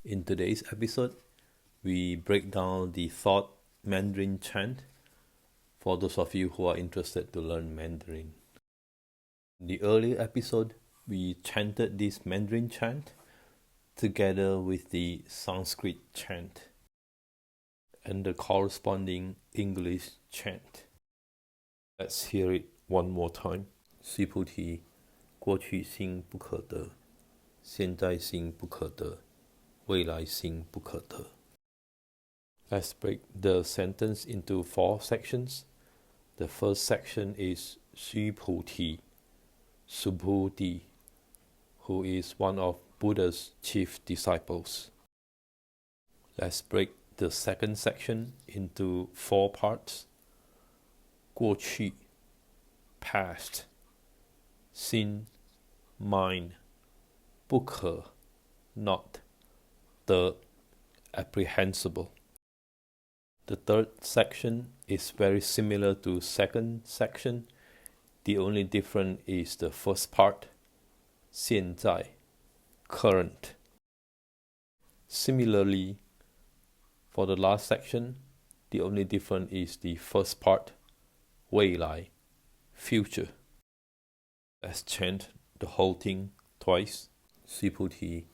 In today's episode, we break down the thought Mandarin chant for those of you who are interested to learn Mandarin. In the earlier episode, we chanted this Mandarin chant together with the Sanskrit chant and the corresponding English chant. Let's hear it one more time. 须菩提，过去心不可得，现在心不可得，未来心不可得。Let's break the sentence into 4 sections. The first section is 须菩提, Subhuti, who is one of Buddha's chief disciples. Let's break the second section into 4 parts. 过去, past, 心, mind, 不可, not, 得, apprehensible. The third section is very similar to second section. The only difference is the first part, 现在, current. Similarly, for the last section, the only difference is the first part, 未来, future. Let's chant the whole thing twice. 须菩提，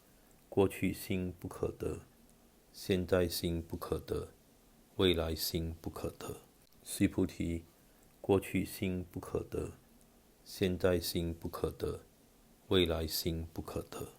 过去心不可得，现在心不可得，未来心不可得。须菩提，过去心不可得，现在心不可得，未来心不可得。